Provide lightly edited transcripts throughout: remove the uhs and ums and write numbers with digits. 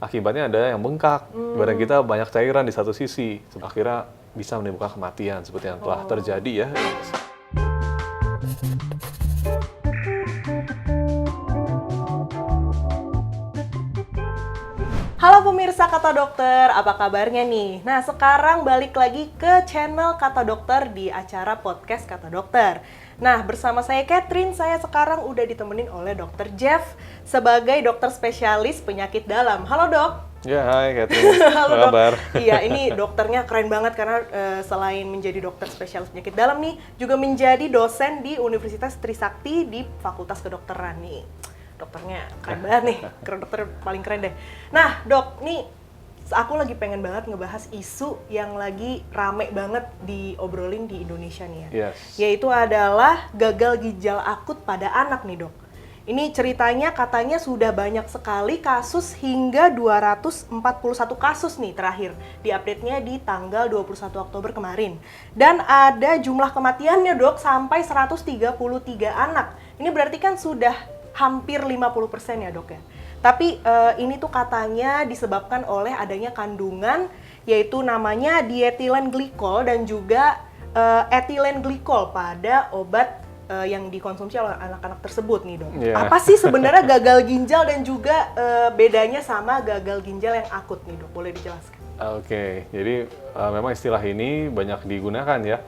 akibatnya ada yang bengkak. Badan kita banyak cairan di satu sisi, akhirnya bisa menimbulkan kematian seperti yang telah terjadi ya. Halo pemirsa Kata Dokter, apa kabarnya nih? Nah, sekarang balik lagi ke channel Kata Dokter di acara podcast Kata Dokter. Nah, bersama saya Catherine, saya sekarang udah ditemenin oleh Dr. Jeff sebagai dokter spesialis penyakit dalam. Halo dok. Ya, hai Catherine. Halo Apa dok. kabar? Iya, ini dokternya keren banget karena selain menjadi dokter spesialis penyakit dalam nih, juga menjadi dosen di Universitas Trisakti di Fakultas Kedokteran nih. Dokternya keren banget nih, dokter paling keren deh. Nah dok, nih aku lagi pengen banget ngebahas isu yang lagi rame banget diobrolin di Indonesia nih ya. Yes. Yaitu adalah gagal ginjal akut pada anak nih dok. Ini ceritanya katanya sudah banyak sekali kasus hingga 241 kasus nih terakhir. Di update-nya di tanggal 21 Oktober kemarin. Dan ada jumlah kematiannya dok sampai 133 anak. Ini berarti kan sudah hampir 50% ya dok ya. Tapi ini tuh katanya disebabkan oleh adanya kandungan yaitu namanya diethylene glycol dan juga ethylene glycol pada obat yang dikonsumsi oleh anak-anak tersebut nih dok. Yeah. Apa sih sebenarnya gagal ginjal dan juga bedanya sama gagal ginjal yang akut nih dok? Boleh dijelaskan? Oke, jadi memang istilah ini banyak digunakan ya.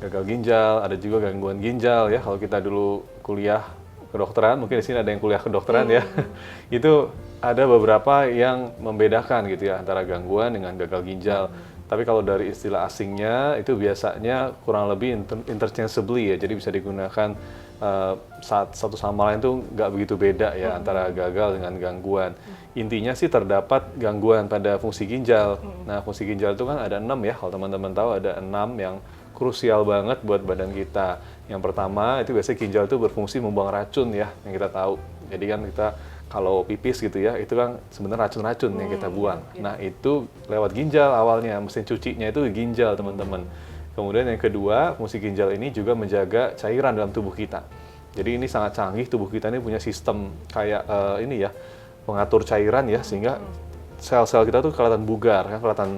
Gagal ginjal, ada juga gangguan ginjal ya. Kalau kita dulu kuliah kedokteran, mungkin di sini ada yang kuliah kedokteran ya. Itu ada beberapa yang membedakan gitu ya antara gangguan dengan gagal ginjal. Tapi kalau dari istilah asingnya itu biasanya kurang lebih interchangeably ya. Jadi bisa digunakan saat satu sama lain tuh nggak begitu beda ya antara gagal dengan gangguan. Intinya sih terdapat gangguan pada fungsi ginjal. Nah, fungsi ginjal itu kan ada 6 ya. Kalau teman-teman tahu ada 6 yang krusial banget buat badan kita. Yang pertama itu biasanya ginjal itu berfungsi membuang racun ya, yang kita tahu. Jadi kan kita kalau pipis gitu ya, itu kan sebenarnya racun-racun yang kita buang. Nah itu lewat ginjal awalnya, mesin cucinya itu ginjal teman-teman. Kemudian yang kedua, fungsi ginjal ini juga menjaga cairan dalam tubuh kita. Jadi ini sangat canggih, tubuh kita ini punya sistem kayak ini ya, pengatur cairan ya, sehingga sel-sel kita tuh kelihatan bugar, kan kelihatan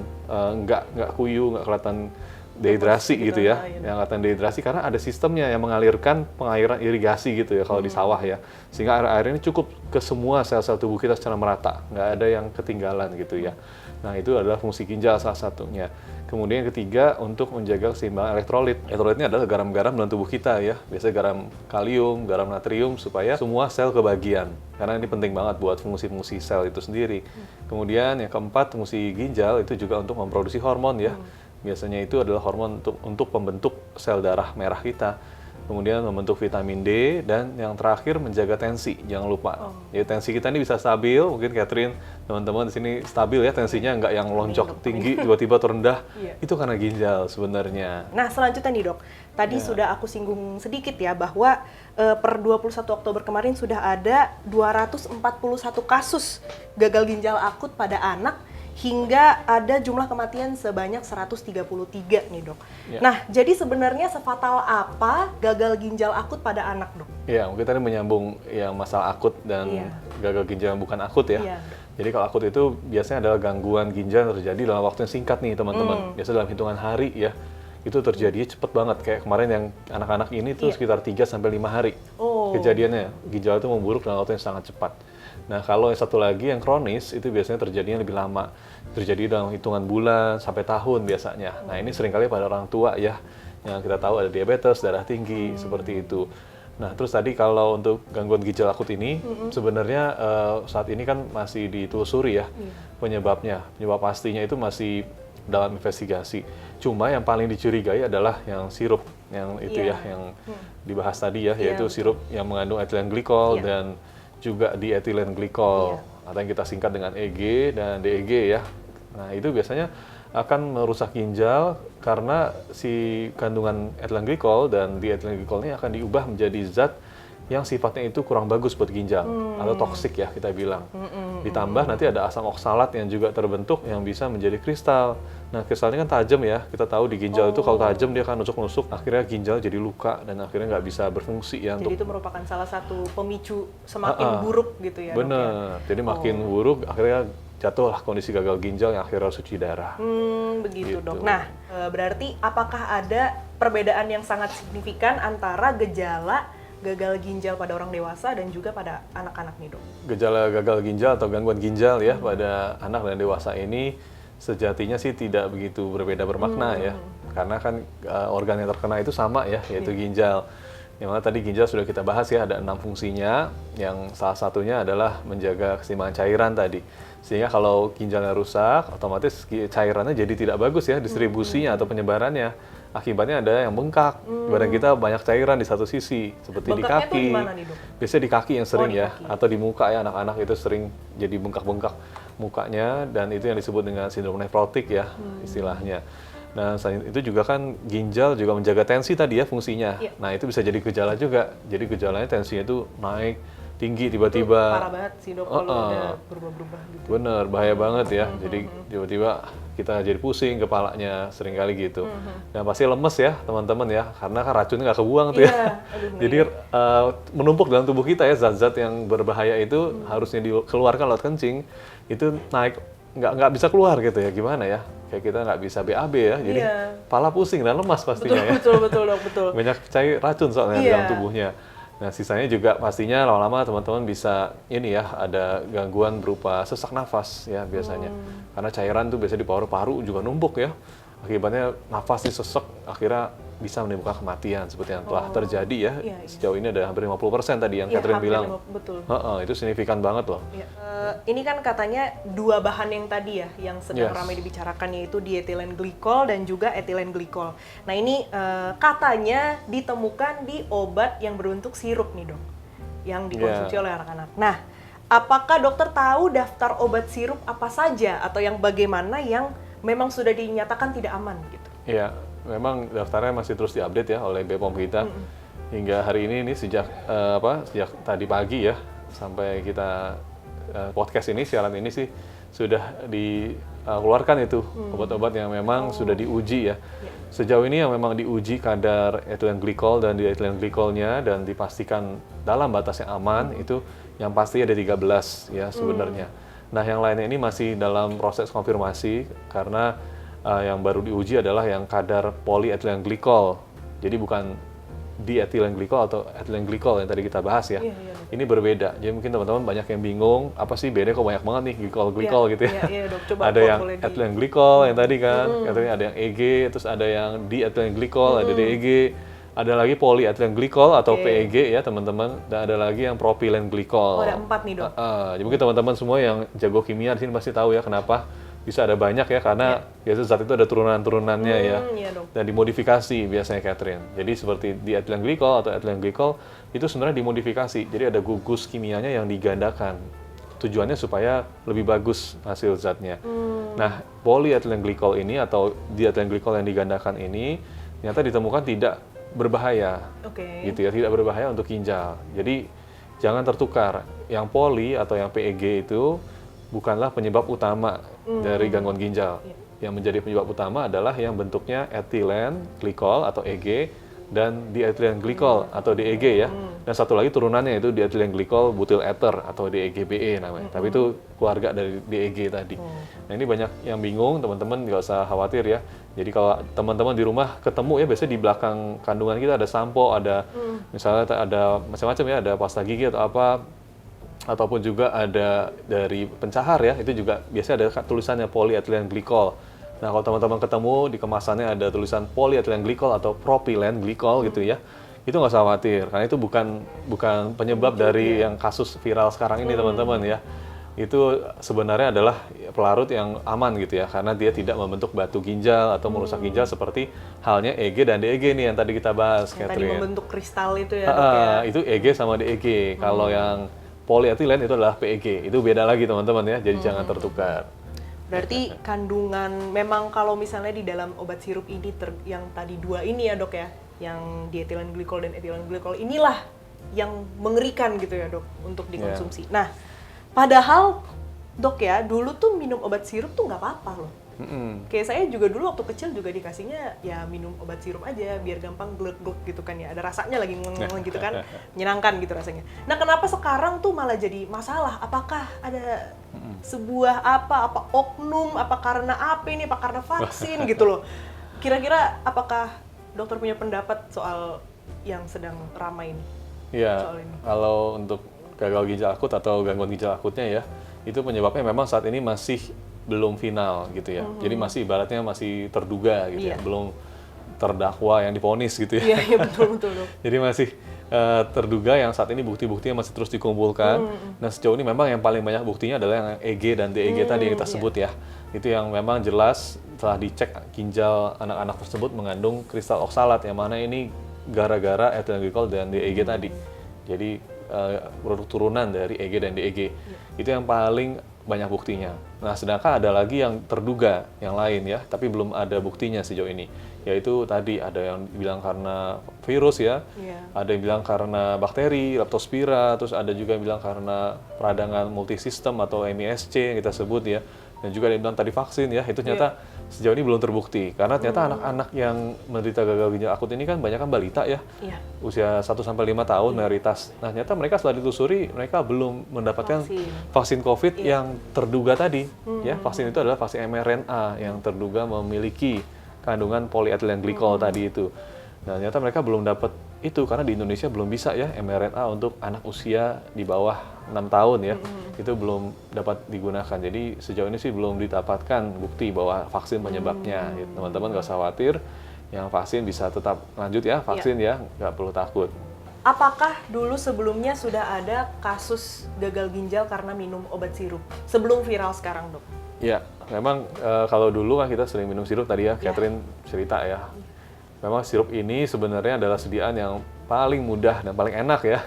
nggak kuyu, nggak kelihatan dehidrasi gitu ya, yang kelihatan dehidrasi karena ada sistemnya yang mengalirkan pengairan irigasi gitu ya kalau di sawah ya, sehingga air ini cukup ke semua sel-sel tubuh kita secara merata, nggak ada yang ketinggalan gitu ya. Nah itu adalah fungsi ginjal salah satunya. Kemudian yang ketiga untuk menjaga keseimbangan elektrolit. Elektrolitnya adalah garam-garam dalam tubuh kita ya, biasanya garam kalium, garam natrium supaya semua sel kebagian, karena ini penting banget buat fungsi-fungsi sel itu sendiri. Kemudian yang keempat, fungsi ginjal itu juga untuk memproduksi hormon ya. Biasanya itu adalah hormon untuk pembentuk sel darah merah kita. Kemudian membentuk vitamin D, dan yang terakhir menjaga tensi. Jangan lupa. Jadi tensi kita ini bisa stabil, mungkin Catherine, teman-teman di sini stabil ya tensinya, nggak yang lonjok tinggi tiba-tiba terendah. Itu karena ginjal sebenarnya. Nah, selanjutnya nih dok. Tadi sudah aku singgung sedikit ya bahwa per 21 Oktober kemarin sudah ada 241 kasus gagal ginjal akut pada anak. Hingga ada jumlah kematian sebanyak 133 nih dok. Nah, jadi sebenarnya sefatal apa gagal ginjal akut pada anak dok? Ya, mungkin tadi menyambung yang masalah akut dan gagal ginjal yang bukan akut ya. Jadi kalau akut itu biasanya adalah gangguan ginjal yang terjadi dalam waktu yang singkat nih teman-teman. Biasanya dalam hitungan hari ya. Itu terjadinya cepet banget, kayak kemarin yang anak-anak ini tuh sekitar 3-5 hari kejadiannya. Ginjal itu memburuk dalam waktu yang sangat cepat. Nah, kalau yang satu lagi yang kronis, itu biasanya terjadinya lebih lama. Terjadi dalam hitungan bulan sampai tahun biasanya. Nah, ini seringkali pada orang tua ya, yang kita tahu ada diabetes, darah tinggi, seperti itu. Nah, terus tadi kalau untuk gangguan ginjal akut ini, sebenarnya saat ini kan masih ditelusuri ya penyebabnya. Penyebab pastinya itu masih dalam investigasi. Cuma yang paling dicurigai adalah yang sirup, yang itu ya, yang dibahas tadi ya, yaitu sirup yang mengandung ethylene glycol dan juga diethylene glycol, atau yang kita singkat dengan EG dan DEG ya. Nah itu biasanya akan merusak ginjal karena si kandungan ethylene glycol dan diethylene glycol ini akan diubah menjadi zat yang sifatnya itu kurang bagus buat ginjal atau toksik ya kita bilang. Ditambah nanti ada asam oksalat yang juga terbentuk yang bisa menjadi kristal. Nah kristal ini kan tajam ya, kita tahu di ginjal itu kalau tajam dia akan nusuk-nusuk, akhirnya ginjal jadi luka dan akhirnya nggak bisa berfungsi ya. Jadi itu merupakan salah satu pemicu semakin buruk gitu ya. Bener, jadi makin buruk akhirnya jatuhlah kondisi gagal ginjal yang akhirnya harus cuci darah. Begitu Gitu. dok. Nah, berarti apakah ada perbedaan yang sangat signifikan antara gejala gagal ginjal pada orang dewasa dan juga pada anak-anak nih dok? Gejala gagal ginjal atau gangguan ginjal ya pada anak dan dewasa ini sejatinya sih tidak begitu berbeda bermakna ya, karena kan organ yang terkena itu sama ya, yaitu ginjal. Yang mana tadi ginjal sudah kita bahas ya, ada 6 fungsinya, yang salah satunya adalah menjaga keseimbangan cairan tadi. Sehingga kalau ginjalnya rusak, otomatis cairannya jadi tidak bagus ya distribusinya atau penyebarannya. Akibatnya ada yang bengkak. Badan kita banyak cairan di satu sisi, seperti di Bengkaknya tuh kaki. di mana nih, Dok? Biasanya di kaki yang sering di ya, kaki. atau di muka ya, anak-anak itu sering jadi bengkak-bengkak mukanya, dan itu yang disebut dengan sindrom nefrotik ya istilahnya. Nah, selain itu juga kan ginjal juga menjaga tensi tadi ya fungsinya. Iya. Nah, itu bisa jadi gejala juga. Jadi gejalanya tensinya itu naik, tinggi Itu tiba-tiba. parah banget sih dok kalau udah berubah-berubah gitu. Bener, bahaya banget ya. Jadi tiba-tiba kita jadi pusing kepalanya, seringkali gitu. Dan pasti lemes ya teman-teman ya, karena kan racunnya nggak kebuang tuh ya. Iya, aduh, Jadi menumpuk dalam tubuh kita ya, zat-zat yang berbahaya itu harusnya dikeluarkan lewat kencing, itu naik nggak bisa keluar gitu ya, gimana ya? Kayak kita nggak bisa BAB ya, jadi Iya. kepala pusing dan lemas pastinya ya. Betul dok, betul. Banyak cair racun soalnya di Iya. dalam tubuhnya. Nah, sisanya juga pastinya lama-lama teman-teman bisa ini ya, ada gangguan berupa sesak nafas ya biasanya. Karena cairan tuh biasa di paru-paru juga numpuk ya. Akibatnya nafasnya sesek, akhirnya bisa menimbulkan kematian seperti yang telah terjadi ya. Iya, iya. Sejauh ini ada hampir 50% tadi yang Iya, Catherine hampir bilang. betul. Itu signifikan banget loh. Iya. Ini kan katanya 2 bahan yang tadi ya, yang sedang Yes. ramai dibicarakan, yaitu diethylene glycol dan juga ethylene glycol. Nah ini katanya ditemukan di obat yang berbentuk sirup nih dok, yang dikonsumsi oleh anak-anak. Nah, apakah dokter tahu daftar obat sirup apa saja atau yang bagaimana yang memang sudah dinyatakan tidak aman gitu? Iya, memang daftarnya masih terus diupdate ya oleh BPOM kita. Hingga hari ini sejak sejak tadi pagi ya sampai kita podcast ini, siaran ini sih sudah dikeluarkan itu obat-obat yang memang sudah diuji ya. Sejauh ini yang memang diuji kadar ethylene glycol dan diethylene glycolnya dan dipastikan dalam batas yang aman, itu yang pasti ada 13 ya sebenarnya. Nah, yang lainnya ini masih dalam proses konfirmasi karena yang baru diuji adalah yang kadar polyethylene glycol. Jadi bukan diethylene glycol atau ethylene glycol yang tadi kita bahas ya. Iya, iya, Ini berbeda. Jadi mungkin teman-teman banyak yang bingung, apa sih bedanya kok banyak banget nih glycol gitu ya. Iya, dok. Coba Ada yang boleh ethylene glycol yang tadi kan, katanya ada yang EG, terus ada yang diethylene glycol, ada DEG, ada lagi polyethylene glycol atau PEG ya teman-teman, dan ada lagi yang propylene glycol. Oh, ada 4 nih dok. Jadi mungkin teman-teman semua yang jago kimia di sini pasti tahu ya kenapa bisa ada banyak ya, karena biasanya zat itu ada turunan-turunannya ya. Iya dok. Dan dimodifikasi biasanya Catherine. Jadi seperti di ethylene glycol atau ethylene glycol itu sebenarnya dimodifikasi. Jadi ada gugus kimianya yang digandakan. Tujuannya supaya lebih bagus hasil zatnya. Nah, polyethylene glycol ini atau diethylene glycol yang digandakan ini ternyata ditemukan tidak berbahaya. Oke. Gitu ya, tidak berbahaya untuk ginjal. Jadi jangan tertukar. Yang poly atau yang PEG itu bukanlah penyebab utama dari gangguan ginjal. Yang menjadi penyebab utama adalah yang bentuknya ethylene glycol atau EG dan diethylene glycol atau DEG ya. Dan satu lagi turunannya itu diethylene glycol butyl ether atau DEGBE namanya. Tapi itu keluarga dari DEG tadi. Nah, ini banyak yang bingung, teman-teman nggak usah khawatir ya. Jadi kalau teman-teman di rumah ketemu ya, biasanya di belakang kandungan kita ada sampo, ada misalnya ada macam-macam ya, ada pasta gigi atau apa, ataupun juga ada dari pencahar ya, itu juga biasanya ada tulisannya polyethylene glycol. Nah, kalau teman-teman ketemu di kemasannya ada tulisan polyethylene glycol atau propylene glycol gitu ya, itu nggak usah khawatir, karena itu bukan penyebab dari yang kasus viral sekarang ini teman-teman ya. Itu sebenarnya adalah pelarut yang aman gitu ya, karena dia tidak membentuk batu ginjal atau merusak ginjal seperti halnya EG dan DEG nih yang tadi kita bahas, Yang tadi Catherine. membentuk kristal itu ya dok ya. Itu EG sama DEG. Kalau yang polyethylene itu adalah PEG. Itu beda lagi teman-teman ya, jadi jangan tertukar. Berarti kandungan, memang kalau misalnya di dalam obat sirup ini yang tadi 2 ini ya dok ya, yang diethylene glycol dan ethylene glycol, inilah yang mengerikan gitu ya dok untuk dikonsumsi. Nah, padahal Dok ya, dulu tuh minum obat sirup tuh nggak apa-apa loh. Mm-mm. Kayak saya juga dulu waktu kecil juga dikasihnya ya minum obat sirup aja biar gampang glek-glek gitu kan ya. Ada rasanya lagi ngeng gitu kan, menyenangkan gitu rasanya. Nah, kenapa sekarang tuh malah jadi masalah? Apakah ada sebuah apa oknum, apa karena apa ini, apa karena vaksin gitu loh. Kira-kira apakah dokter punya pendapat soal yang sedang ramai ini? Iya, Soal ini. kalau untuk gagal ginjal akut atau gangguan ginjal akutnya ya, itu penyebabnya memang saat ini masih belum final gitu ya. Jadi masih ibaratnya masih terduga gitu ya, Iya. belum terdakwa yang divonis gitu ya. Iya, iya betul dok. Jadi masih terduga yang saat ini bukti-buktinya masih terus dikumpulkan. Nah sejauh ini memang yang paling banyak buktinya adalah yang EG dan DEG tadi yang kita sebut ya. Itu yang memang jelas setelah dicek ginjal anak-anak tersebut mengandung kristal oksalat yang mana ini gara-gara ethylene glycol dan DEG tadi. Jadi produk turunan dari EG dan DEG. Itu yang paling banyak buktinya. Nah, sedangkan ada lagi yang terduga yang lain ya, tapi belum ada buktinya sejauh ini. Yaitu tadi ada yang bilang karena virus ya, ada yang bilang karena bakteri, leptospira, terus ada juga yang bilang karena peradangan multisistem atau MISC yang kita sebut ya. Dan juga ada yang bilang tadi vaksin ya, itu ternyata sejauh ini belum terbukti. Karena ternyata anak-anak yang menderita gagal ginjal akut ini kan banyak kan balita ya, usia 1-5 tahun mayoritas. Nah ternyata mereka setelah ditelusuri, mereka belum mendapatkan vaksin COVID yang terduga tadi. Ya, vaksin itu adalah vaksin mRNA yang terduga memiliki kandungan polyethylene glycol tadi itu. Nah ternyata mereka belum dapat itu karena di Indonesia belum bisa ya mRNA untuk anak usia di bawah 6 tahun ya. Itu belum dapat digunakan. Jadi sejauh ini sih belum didapatkan bukti bahwa vaksin penyebabnya. Gitu. Teman-teman nggak usah khawatir, yang vaksin bisa tetap lanjut ya, vaksin ya, nggak perlu takut. Apakah dulu sebelumnya sudah ada kasus gagal ginjal karena minum obat sirup? Sebelum viral sekarang, dok? Ya, memang kalau dulu kan kita sering minum sirup tadi ya, Catherine cerita ya. Memang sirup ini sebenarnya adalah sediaan yang paling mudah dan paling enak ya.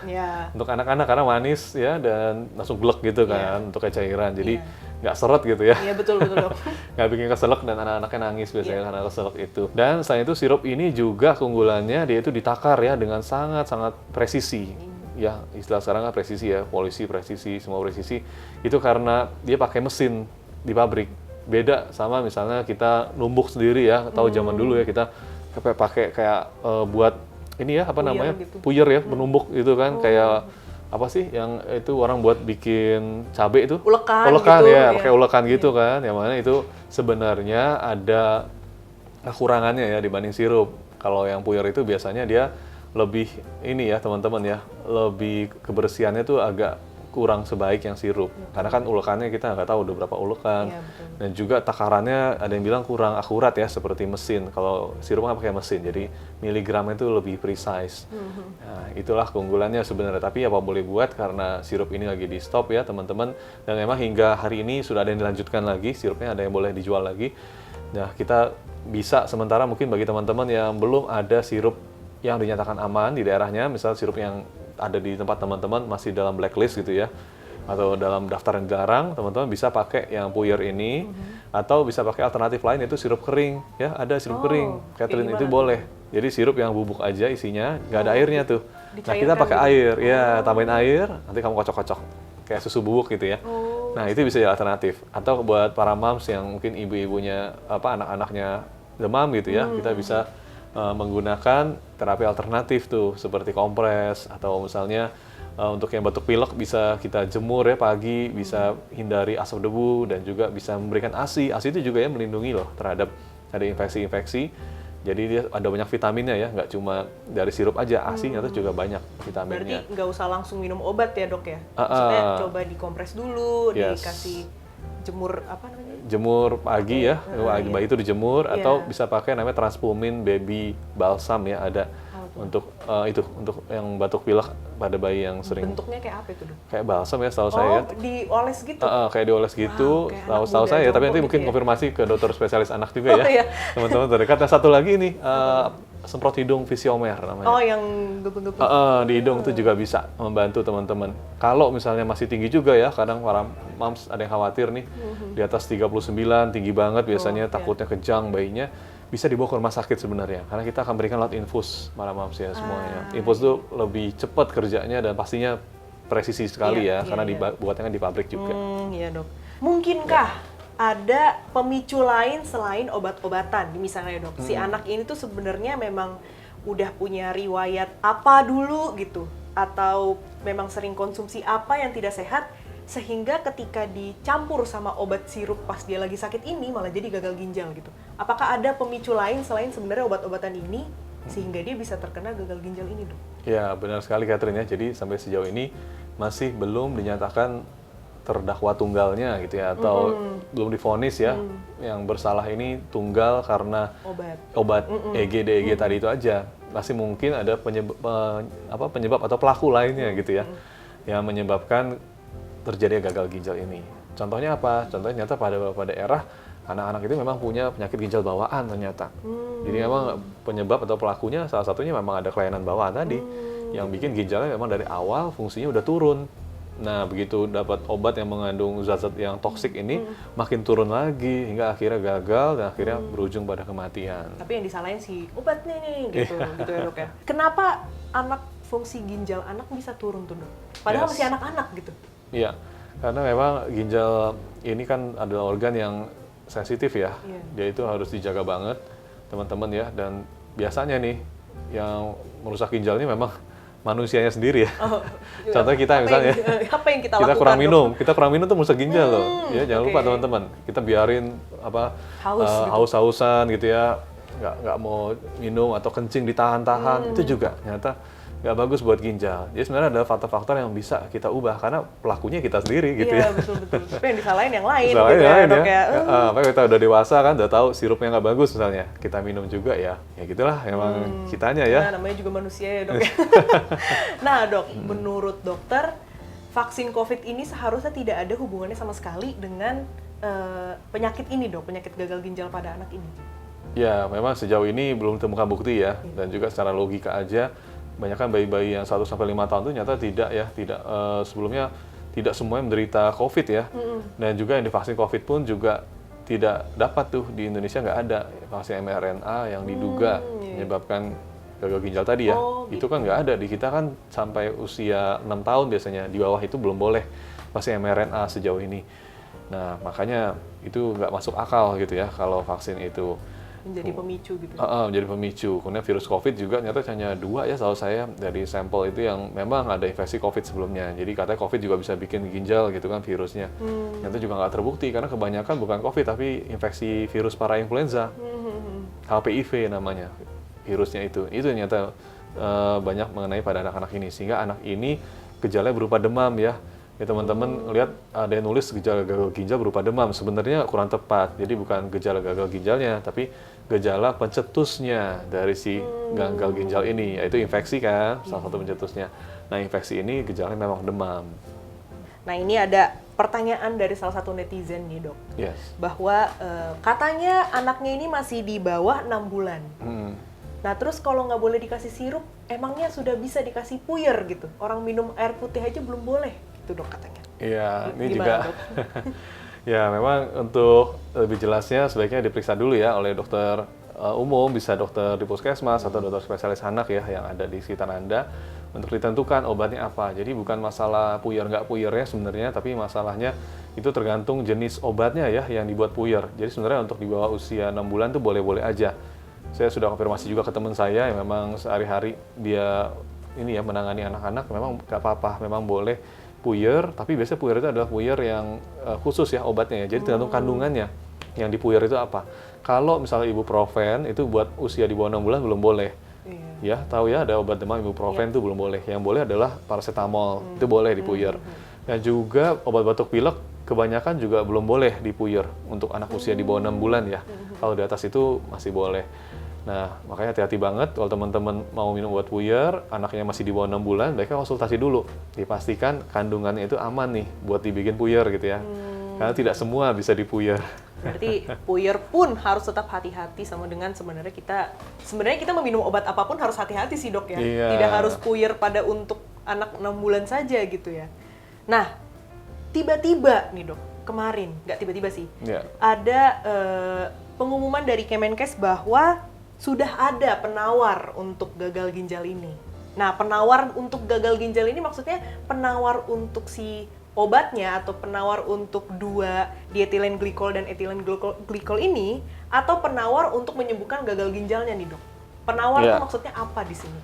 Untuk anak-anak karena manis ya dan langsung glek gitu kan untuk kayak cairan. Jadi nggak seret gitu ya. Iya betul dok. Nggak bikin keselak dan anak-anaknya nangis biasanya karena keselak itu. Dan selain itu sirup ini juga keunggulannya dia itu ditakar ya dengan sangat-sangat presisi. Ya istilah sekarang kan presisi ya, polisi presisi, semua presisi. Itu karena dia pakai mesin di pabrik. Beda sama misalnya kita numbuk sendiri ya, tahu zaman dulu ya kita pakai kayak buat ini ya apa puyer namanya gitu. Puyer ya penumbuk itu kan kayak apa sih yang itu orang buat bikin cabai itu ulekan gitu, ya pakai ulekan gitu kan yang mana itu sebenarnya ada kekurangannya ya dibanding sirup. Kalau yang puyer itu biasanya dia lebih ini ya teman-teman ya lebih kebersihannya tuh agak kurang sebaik yang sirup karena kan ulekannya kita nggak tahu udah berapa ulekan dan juga takarannya ada yang bilang kurang akurat ya seperti mesin. Kalau sirup nggak pakai mesin jadi miligramnya itu lebih precise. Nah, itulah keunggulannya sebenarnya, tapi apa boleh buat karena sirup ini lagi di stop ya teman-teman, dan memang hingga hari ini sudah ada yang dilanjutkan lagi sirupnya, ada yang boleh dijual lagi. Nah kita bisa sementara mungkin bagi teman-teman yang belum ada sirup yang dinyatakan aman di daerahnya, misal sirup yang ada di tempat teman-teman masih dalam blacklist gitu ya, atau dalam daftar yang dilarang, teman-teman bisa pakai yang puyer ini, atau bisa pakai alternatif lain yaitu sirup kering ya, ada sirup kering, Catherine itu boleh. Jadi sirup yang bubuk aja isinya, nggak ada airnya tuh. Nah kita pakai air, ya tambahin air, nanti kamu kocok-kocok kayak susu bubuk gitu ya. Nah itu bisa jadi alternatif. Atau buat para moms yang mungkin ibu-ibunya apa anak-anaknya demam gitu ya, kita bisa menggunakan terapi alternatif tuh seperti kompres atau misalnya untuk yang batuk pilek bisa kita jemur ya pagi, bisa hindari asap debu dan juga bisa memberikan ASI. ASI itu juga ya melindungi loh terhadap ada infeksi-infeksi. Jadi dia ada banyak vitaminnya ya, nggak cuma dari sirup aja, ASI ternyata juga banyak vitaminnya. Berarti nggak usah langsung minum obat ya dok ya? Maksudnya coba dikompres dulu, dikasih jemur apa namanya? Jemur pagi ya, bayi itu dijemur atau bisa pakai namanya Transpumin Baby Balsam ya, ada untuk itu untuk yang batuk pilek pada bayi yang sering. Bentuknya kayak apa itu dok? Kayak balsam ya setahu saya. Dioles gitu? Kayak dioles gitu, setahu saya. Tapi nanti mungkin konfirmasi ke dokter spesialis anak juga ya, teman-teman terdekat. Nah satu lagi nih. Semprot hidung Visiomer namanya. Oh, yang gepeng-gepeng. Di hidung itu juga bisa membantu teman-teman. Kalau misalnya masih tinggi juga ya, kadang para moms ada yang khawatir nih, di atas 39, tinggi banget biasanya, takutnya kejang bayinya, bisa dibawa ke rumah sakit sebenarnya. Karena kita akan berikan lewat infus para moms ya semuanya. Infus itu lebih cepat kerjanya dan pastinya presisi sekali karena dibuatnya kan di pabrik juga. Iya dok. Mungkinkah ada pemicu lain selain obat-obatan? Misalnya dok, si anak ini tuh sebenarnya memang udah punya riwayat apa dulu gitu, atau memang sering konsumsi apa yang tidak sehat, sehingga ketika dicampur sama obat sirup pas dia lagi sakit ini malah jadi gagal ginjal gitu. Apakah ada pemicu lain selain sebenarnya obat-obatan ini sehingga dia bisa terkena gagal ginjal ini dok? Ya benar sekali Catherine ya, jadi sampai sejauh ini masih belum dinyatakan terdakwa tunggalnya gitu ya, atau belum divonis ya, yang bersalah ini tunggal karena obat EG, DEG tadi itu aja. Masih mungkin ada penyebab atau pelaku lainnya gitu ya, yang menyebabkan terjadi gagal ginjal ini. Contohnya apa? Contohnya ternyata pada beberapa daerah anak-anak itu memang punya penyakit ginjal bawaan ternyata. Jadi memang penyebab atau pelakunya salah satunya memang ada kelainan bawaan tadi, yang bikin ginjalnya memang dari awal fungsinya udah turun. Nah, begitu dapat obat yang mengandung zat-zat yang toksik ini, makin turun lagi, hingga akhirnya gagal dan akhirnya berujung pada kematian. Tapi yang disalahin si obatnya nih, gitu ya dok ya. Kenapa fungsi ginjal anak bisa turun tuh dok? Padahal masih anak-anak gitu. Iya, karena memang ginjal ini kan adalah organ yang sensitif ya. Dia itu harus dijaga banget, teman-teman ya. Dan biasanya nih, yang merusak ginjal ini memang manusianya sendiri ya. Contohnya kita misalnya, apa yang kita lakukan, kurang minum, kita kurang minum tuh merusak ginjal loh. Ya jangan lupa teman-teman, kita biarin haus-hausan gitu ya, nggak mau minum atau kencing ditahan-tahan, itu juga ternyata nggak bagus buat ginjal. Jadi sebenarnya ada faktor-faktor yang bisa kita ubah karena pelakunya kita sendiri gitu ya. Iya betul-betul. Tapi yang disalahin yang lain. Disalahin gitu yang lain ya. Apalagi kita udah dewasa kan, udah tahu sirupnya nggak bagus misalnya, kita minum juga ya. Ya gitulah emang kitanya ya. Nah, namanya juga manusia ya dok. Nah dok, menurut dokter vaksin COVID ini seharusnya tidak ada hubungannya sama sekali dengan penyakit ini dok, penyakit gagal ginjal pada anak ini. Ya memang sejauh ini belum ditemukan bukti ya, dan juga secara logika aja. Banyak kan bayi-bayi yang 1-5 tahun itu nyata tidak sebelumnya tidak semuanya menderita COVID ya. Dan juga yang divaksin COVID pun juga tidak dapat tuh di Indonesia, nggak ada vaksin mRNA yang diduga menyebabkan gagal ginjal tadi ya. Itu kan nggak ada, di kita kan sampai usia 6 tahun biasanya, di bawah itu belum boleh vaksin mRNA sejauh ini. Nah makanya itu nggak masuk akal gitu ya kalau vaksin itu menjadi pemicu gitu. Menjadi pemicu. Kemudian virus COVID juga ternyata hanya 2 ya setahu saya dari sampel itu yang memang ada infeksi COVID sebelumnya. Jadi katanya COVID juga bisa bikin ginjal gitu kan virusnya. Ternyata juga nggak terbukti karena kebanyakan bukan COVID tapi infeksi virus parainfluenza. HPIV namanya virusnya itu. Itu ternyata banyak mengenai pada anak-anak ini. Sehingga anak ini gejalanya berupa demam ya. Ya teman-teman lihat ada yang nulis gejala gagal ginjal berupa demam, sebenarnya kurang tepat. Jadi bukan gejala gagal ginjalnya, tapi gejala pencetusnya dari si gagal ginjal ini, yaitu infeksi kan, salah satu pencetusnya. Nah infeksi ini gejalanya memang demam. Nah ini ada pertanyaan dari salah satu netizen nih dok, bahwa katanya anaknya ini masih di bawah 6 bulan. Nah terus kalau nggak boleh dikasih sirup, emangnya sudah bisa dikasih puyer gitu? Orang minum air putih aja belum boleh. Itu dok katanya. Iya, ini juga ya memang untuk lebih jelasnya sebaiknya diperiksa dulu ya oleh dokter umum, bisa dokter di puskesmas atau dokter spesialis anak ya yang ada di sekitar Anda untuk ditentukan obatnya apa. Jadi bukan masalah puyer nggak puyernya sebenarnya, tapi masalahnya itu tergantung jenis obatnya ya yang dibuat puyer. Jadi sebenarnya untuk di bawah usia 6 bulan tuh boleh-boleh aja. Saya sudah konfirmasi juga ke teman saya yang memang sehari-hari dia ini ya menangani anak-anak, memang nggak apa-apa, memang boleh puyer, tapi biasanya puyer itu adalah puyer yang khusus ya obatnya ya. Jadi tergantung kandungannya yang di puyer itu apa. Kalau misalnya ibuprofen itu buat usia di bawah 6 bulan belum boleh. Ya, tahu ya ada obat demam ibuprofen itu belum boleh. Yang boleh adalah paracetamol, itu boleh di puyer. Dan juga obat batuk pilek kebanyakan juga belum boleh di puyer untuk anak usia di bawah 6 bulan ya. Kalau di atas itu masih boleh. Nah, makanya hati-hati banget kalau teman-teman mau minum obat puyer, anaknya masih di bawah 6 bulan, mereka konsultasi dulu. Dipastikan kandungannya itu aman nih buat dibikin puyer gitu ya. Karena tidak semua bisa dipuyer. Berarti puyer pun harus tetap hati-hati sama dengan sebenarnya kita meminum obat apapun harus hati-hati sih dok ya. Tidak harus puyer pada untuk anak 6 bulan saja gitu ya. Nah, tiba-tiba nih dok, kemarin, nggak tiba-tiba sih, ada pengumuman dari Kemenkes bahwa sudah ada penawar untuk gagal ginjal ini. Nah, penawar untuk gagal ginjal ini maksudnya penawar untuk si obatnya atau penawar untuk dua diethylene glycol dan ethylene glycol ini, atau penawar untuk menyembuhkan gagal ginjalnya nih dok? Penawar itu maksudnya apa di sini?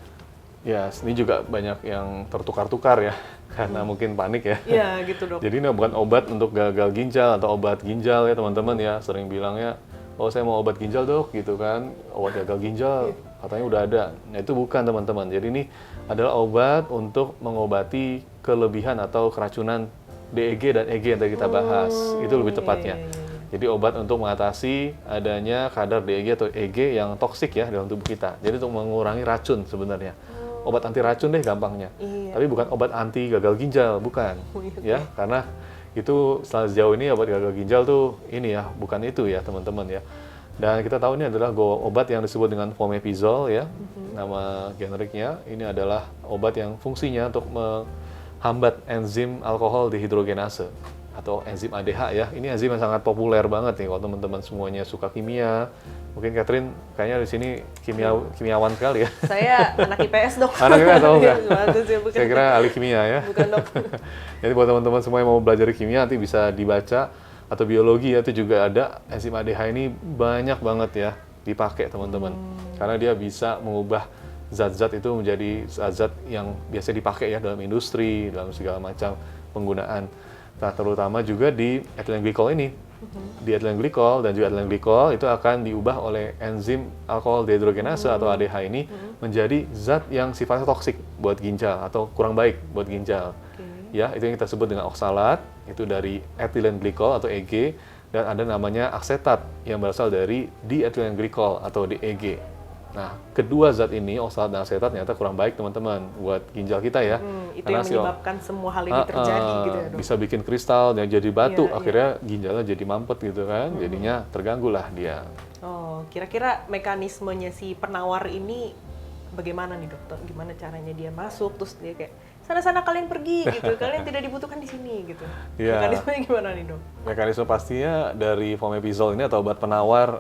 Ya, ini juga banyak yang tertukar-tukar ya, karena mungkin panik ya. Iya gitu dok. Jadi ini bukan obat untuk gagal ginjal atau obat ginjal ya teman-teman ya, sering bilangnya, oh saya mau obat ginjal dok gitu kan, obat gagal ginjal katanya udah ada. Nah itu bukan teman-teman, jadi ini adalah obat untuk mengobati kelebihan atau keracunan DEG dan EG yang tadi kita bahas, itu lebih tepatnya. Jadi obat untuk mengatasi adanya kadar DEG atau EG yang toksik ya dalam tubuh kita. Jadi untuk mengurangi racun sebenarnya. Obat anti racun deh gampangnya. Tapi bukan obat anti gagal ginjal, bukan. Ya, karena itu sejauh ini obat gagal ginjal tuh ini ya, bukan itu ya teman-teman ya. Dan kita tahu ini adalah obat yang disebut dengan fomepizol ya, nama generiknya. Ini adalah obat yang fungsinya untuk menghambat enzim alkohol dehidrogenase atau enzim ADH ya. Ini enzim yang sangat populer banget nih kalau teman-teman semuanya suka kimia. Mungkin Catherine kayaknya di sini kimiawan sekali ya. Saya anak IPS dok. Anak IPS tahu nggak? Saya kira ahli kimia ya. Bukan dok. Jadi buat teman-teman semua yang mau belajar kimia nanti bisa dibaca, atau biologi ya, itu juga ada enzim ADH ini banyak banget ya dipakai teman-teman. Karena dia bisa mengubah zat-zat itu menjadi zat-zat yang biasa dipakai ya dalam industri, dalam segala macam penggunaan. Nah, terutama juga di ethylene glycol ini. Di ethylene glycol dan juga ethylene glycol itu akan diubah oleh enzim alkohol dehidrogenase atau ADH ini menjadi zat yang sifatnya toksik buat ginjal atau kurang baik buat ginjal. Ya, itu yang kita sebut dengan oksalat, itu dari ethylene glycol atau EG, dan ada namanya aksetat yang berasal dari diethylene glycol atau DEG. Nah, kedua zat ini, oksalat dan aksetat, ternyata kurang baik teman-teman buat ginjal kita ya. Itu yang menyebabkan semua hal ini terjadi gitu ya dok? Bisa bikin kristal yang jadi batu, akhirnya ginjalnya jadi mampet gitu kan, jadinya terganggu lah dia. Oh, kira-kira mekanismenya si penawar ini bagaimana nih dokter? Gimana caranya dia masuk, terus dia kayak, sana-sana kalian pergi gitu, kalian tidak dibutuhkan di sini gitu. Mekanismenya gimana nih dok? Mekanisme pastinya dari fomepizol ini atau obat penawar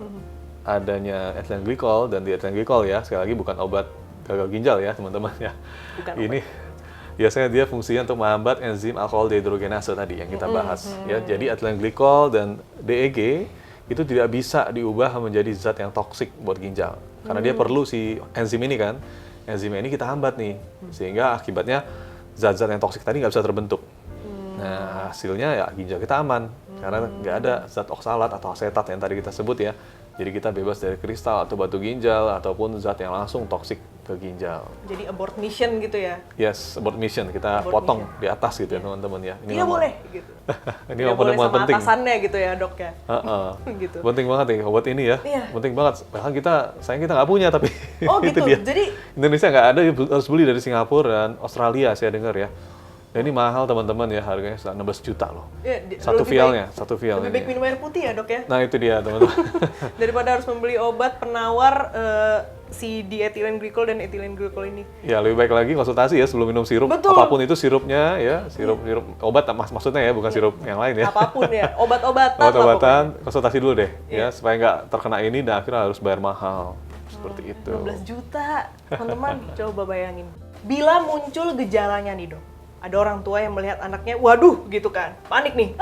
adanya ethylene glycol dan diethylene glycol ya, sekali lagi bukan obat gagal ginjal ya teman-teman ya. Bukan ini biasanya dia fungsinya untuk menghambat enzim alkohol dehidrogenase tadi yang kita bahas ya. Jadi ethylene glycol dan DEG itu tidak bisa diubah menjadi zat yang toksik buat ginjal karena dia perlu si enzim ini kan. Enzim ini kita hambat nih sehingga akibatnya zat-zat yang toksik tadi nggak bisa terbentuk. Nah hasilnya ya ginjal kita aman karena nggak ada zat oksalat atau asetat yang tadi kita sebut ya. Jadi kita bebas dari kristal atau batu ginjal ataupun zat yang langsung toksik ke ginjal. Jadi abort mission gitu ya? Yes, abort mission. Kita potong di atas gitu ya teman-teman ya. Ini nggak boleh gitu. Ini nggak boleh sama penting. Atasannya gitu ya dok ya? Gitu. Penting banget nih obat ini ya. Penting banget. Bahkan sayang kita nggak punya tapi oh gitu, itu dia. Jadi Indonesia nggak ada, harus beli dari Singapura dan Australia saya dengar ya. Dan ini mahal teman-teman ya, harganya 16 juta loh. Ya, satu vial. Lebih baik minum air putih ya dok ya? Nah itu dia teman-teman. Daripada harus membeli obat penawar si diethylene glycol dan ethylene glycol ini. Ya lebih baik lagi konsultasi ya sebelum minum sirup. Betul. Apapun itu sirupnya ya, sirup obat maksudnya ya, bukan sirup yang lain ya. Apapun ya, obat-obatan. Obat-obatan, konsultasi dulu deh ya, supaya nggak terkena ini dan akhirnya harus bayar mahal. Seperti itu. 16 juta, teman-teman coba bayangin. Bila muncul gejalanya nih dok, ada orang tua yang melihat anaknya, waduh gitu kan, panik nih,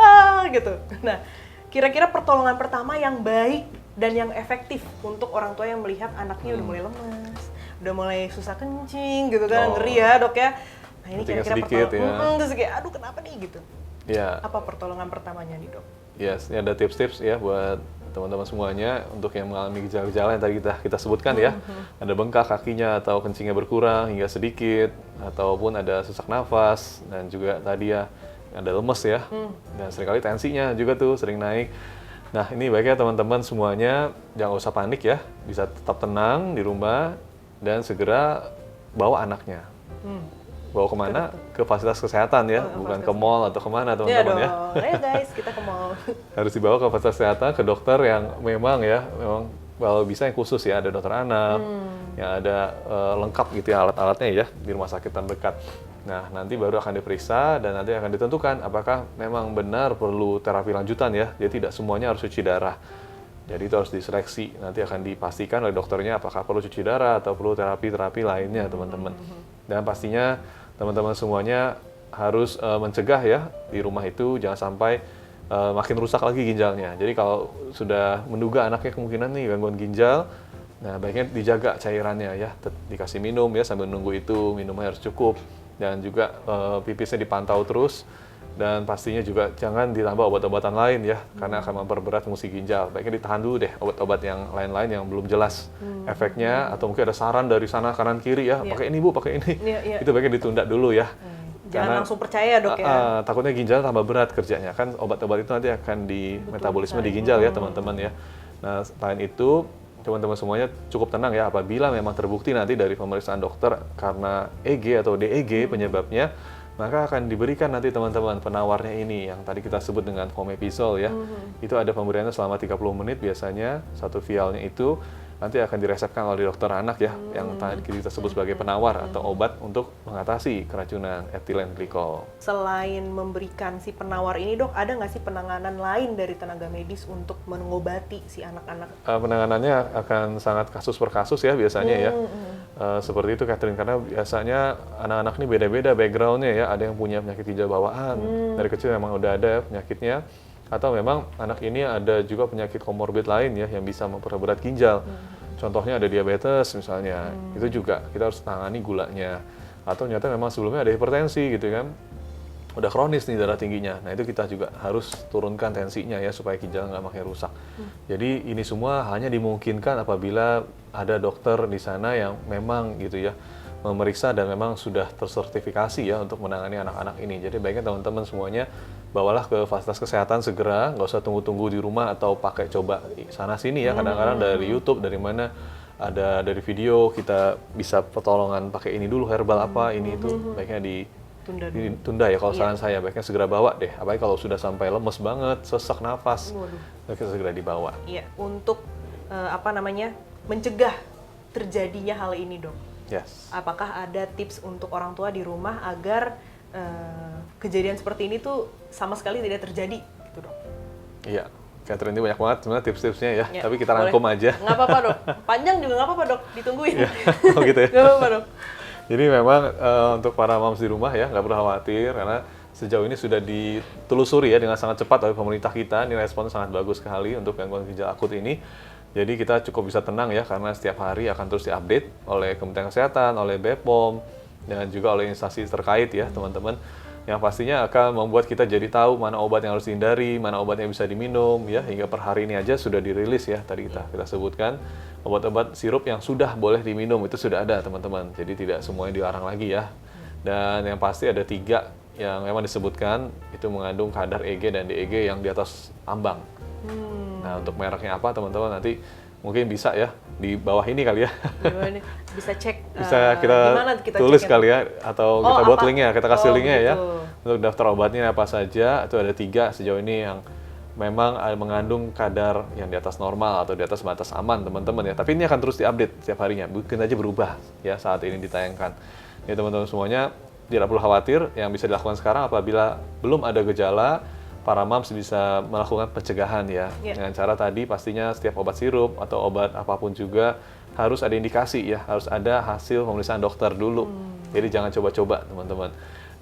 gitu. Nah, kira-kira pertolongan pertama yang baik dan yang efektif untuk orang tua yang melihat anaknya udah mulai lemas, udah mulai susah kencing gitu kan, ngeri ya dok ya. Nah ini kira-kira pertolongan, terus kayak aduh kenapa nih gitu. Ya. Apa pertolongan pertamanya nih dok? Yes, ini ada tips-tips ya buat teman-teman semuanya untuk yang mengalami gejala-gejala yang tadi kita sebutkan ya. Ada bengkak kakinya atau kencingnya berkurang hingga sedikit, ataupun ada sesak nafas, dan juga tadi ya ada lemes ya, dan seringkali tensinya juga tuh sering naik. Nah ini baiknya teman-teman semuanya jangan usah panik ya, bisa tetap tenang di rumah dan segera bawa anaknya. Bawa kemana? Ke fasilitas kesehatan ya, bukan ke mall atau kemana teman-teman ya. Ayo guys, kita ke mall. Harus dibawa ke fasilitas kesehatan, ke dokter yang memang kalau bisa yang khusus ya, ada dokter anak, yang ada lengkap gitu ya alat-alatnya ya di rumah sakit terdekat. Nah nanti baru akan diperiksa dan nanti akan ditentukan apakah memang benar perlu terapi lanjutan ya. Jadi tidak semuanya harus cuci darah. Jadi itu harus diseleksi, nanti akan dipastikan oleh dokternya apakah perlu cuci darah atau perlu terapi-terapi lainnya teman-teman. Dan pastinya teman-teman semuanya harus mencegah ya di rumah itu jangan sampai makin rusak lagi ginjalnya. Jadi kalau sudah menduga anaknya kemungkinan nih gangguan ginjal, nah baiknya dijaga cairannya ya, dikasih minum ya sambil nunggu itu minumnya harus cukup dan juga pipisnya dipantau terus dan pastinya juga jangan ditambah obat-obatan lain ya karena akan memperberat fungsi ginjal. Baiknya ditahan dulu deh obat-obat yang lain-lain yang belum jelas efeknya atau mungkin ada saran dari sana kanan kiri ya pakai ini Bu, pakai ini. Itu baiknya ditunda dulu ya. Jangan Karena, langsung percaya dok ya. takutnya ginjal tambah berat kerjanya kan obat-obat itu nanti akan di metabolisme di ginjal ya teman-teman ya. Nah selain itu teman-teman semuanya cukup tenang ya apabila memang terbukti nanti dari pemeriksaan dokter karena EG atau DEG penyebabnya maka akan diberikan nanti teman-teman penawarnya ini yang tadi kita sebut dengan fomepizole ya. Itu ada pemberiannya selama 30 menit biasanya satu vialnya itu nanti akan diresepkan oleh dokter anak ya yang tadi kita sebut sebagai penawar atau obat untuk mengatasi keracunan etilen glikol. Selain memberikan si penawar ini dok, ada nggak sih penanganan lain dari tenaga medis untuk mengobati si anak-anak? Penanganannya akan sangat kasus per kasus ya biasanya ya. Seperti itu Catherine, karena biasanya anak-anak ini beda-beda background-nya ya. Ada yang punya penyakit ginjal bawaan, dari kecil memang udah ada penyakitnya. Atau memang anak ini ada juga penyakit komorbid lain ya yang bisa memperberat ginjal. Contohnya ada diabetes misalnya, itu juga kita harus tangani gulanya. Atau ternyata memang sebelumnya ada hipertensi gitu kan, udah kronis nih darah tingginya. Nah itu kita juga harus turunkan tensinya ya supaya ginjal nggak makin rusak. Jadi ini semua hanya dimungkinkan apabila ada dokter di sana yang memang gitu ya memeriksa dan memang sudah tersertifikasi ya untuk menangani anak-anak ini. Jadi baiknya teman-teman semuanya bawalah ke fasilitas kesehatan segera, nggak usah tunggu-tunggu di rumah atau pakai coba sana sini ya. Kadang-kadang dari YouTube, dari mana ada dari video kita bisa pertolongan pakai ini dulu herbal apa ini itu baiknya ditunda ya kalau saran saya baiknya segera bawa deh. Apalagi kalau sudah sampai lemes banget, sesak nafas, baiknya segera dibawa. Iya, untuk mencegah terjadinya hal ini dok. Yes. Apakah ada tips untuk orang tua di rumah agar kejadian seperti ini tuh sama sekali tidak terjadi gitu dok? Iya, Catherine ini banyak banget sebenarnya tips-tipsnya ya, tapi kita rangkum aja. Nggak apa-apa dok, panjang juga nggak apa-apa dok, ditungguin. Ya. Oh gitu ya? Nggak apa-apa dok. Jadi memang untuk para moms di rumah ya nggak perlu khawatir karena sejauh ini sudah ditelusuri ya dengan sangat cepat oleh pemerintah kita, ini respon sangat bagus sekali untuk gangguan ginjal akut ini. Jadi kita cukup bisa tenang ya karena setiap hari akan terus diupdate oleh Kementerian Kesehatan, oleh BPOM, dan juga oleh instansi terkait ya teman-teman. Yang pastinya akan membuat kita jadi tahu mana obat yang harus dihindari, mana obat yang bisa diminum ya. Hingga per hari ini aja sudah dirilis ya, tadi kita sebutkan obat-obat sirup yang sudah boleh diminum itu sudah ada teman-teman. Jadi tidak semuanya dilarang lagi ya. Dan yang pasti ada 3 yang memang disebutkan itu mengandung kadar EG dan DEG yang di atas ambang. Nah untuk mereknya apa teman-teman nanti mungkin bisa ya di bawah ini kali ya. Bisa cek. Bisa kita tulis kali ya atau kita buat linknya, kita kasih linknya ya. Untuk daftar obatnya apa saja itu ada 3 sejauh ini yang memang mengandung kadar yang di atas normal atau di atas batas aman teman-teman ya. Tapi ini akan terus diupdate setiap harinya, mungkin aja berubah ya saat ini ditayangkan. Ya teman-teman semuanya tidak perlu khawatir, yang bisa dilakukan sekarang apabila belum ada gejala, para moms bisa melakukan pencegahan ya. Dengan cara tadi pastinya setiap obat sirup atau obat apapun juga harus ada indikasi ya, harus ada hasil pemeriksaan dokter dulu. Jadi jangan coba-coba teman-teman.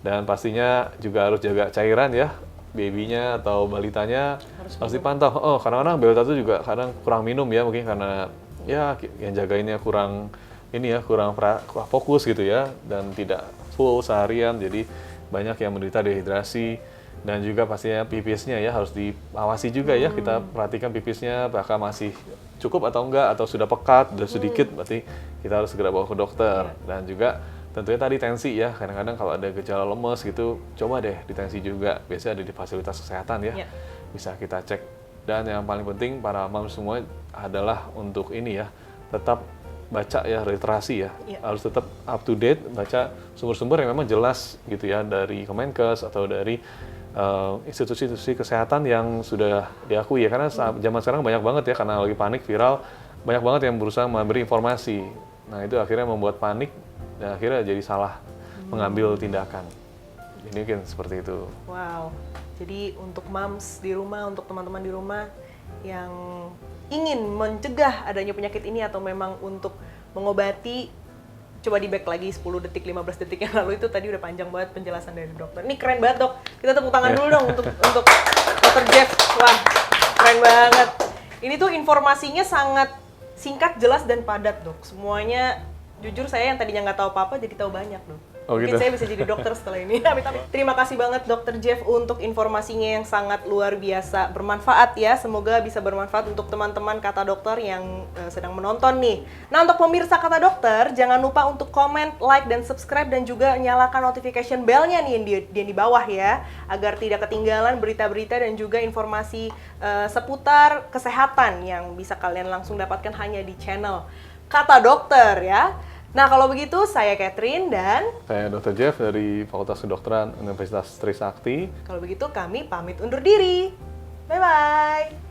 Dan pastinya juga harus jaga cairan ya, babynya atau balitanya harus dipantau. Oh, kadang-kadang balita itu juga kadang kurang minum ya, mungkin karena ya yang jagainnya kurang fokus gitu ya, dan tidak full seharian, jadi banyak yang menderita dehidrasi. Dan juga pastinya pipisnya ya harus diawasi juga ya, kita perhatikan pipisnya apakah masih cukup atau enggak, atau sudah pekat, sudah sedikit, berarti kita harus segera bawa ke dokter. Dan juga tentunya tadi tensi ya, kadang-kadang kalau ada gejala lemes gitu, coba deh ditensi juga, biasanya ada di fasilitas kesehatan ya, bisa kita cek. Dan yang paling penting para mom semua adalah untuk ini ya, tetap baca ya, literasi ya, harus tetap up to date, baca sumber-sumber yang memang jelas gitu ya, dari Kemenkes atau dari institusi-institusi kesehatan yang sudah diakui ya, karena zaman sekarang banyak banget ya, karena lagi panik viral, banyak banget yang berusaha memberi informasi. Nah itu akhirnya membuat panik dan akhirnya jadi salah mengambil tindakan. Ini mungkin seperti itu. Wow, jadi untuk moms di rumah, untuk teman-teman di rumah yang ingin mencegah adanya penyakit ini atau memang untuk mengobati, Coba di back lagi 10 detik, 15 detik yang lalu itu tadi udah panjang banget penjelasan dari dokter. Ini keren banget dok. Kita tepuk tangan dulu dong untuk Dr. Jeff. Wah, keren banget. Ini tuh informasinya sangat singkat, jelas, dan padat dok. Semuanya, jujur saya yang tadinya nggak tahu apa-apa jadi tahu banyak dok. Oh, Mungkin gitu? saya bisa jadi dokter setelah ini. Amit-amit. Terima kasih banget Dr. Jeff untuk informasinya yang sangat luar biasa bermanfaat ya. Semoga bisa bermanfaat untuk teman-teman Kata Dokter yang sedang menonton nih. Nah, untuk pemirsa Kata Dokter, jangan lupa untuk komen, like, dan subscribe, dan juga nyalakan notification bell-nya nih yang di bawah ya, agar tidak ketinggalan berita-berita dan juga informasi seputar kesehatan yang bisa kalian langsung dapatkan hanya di channel Kata Dokter ya. Nah, kalau begitu saya Catherine dan Saya Dr. Jeff dari Fakultas Kedokteran Universitas Trisakti. kalau begitu kami pamit undur diri. Bye-bye.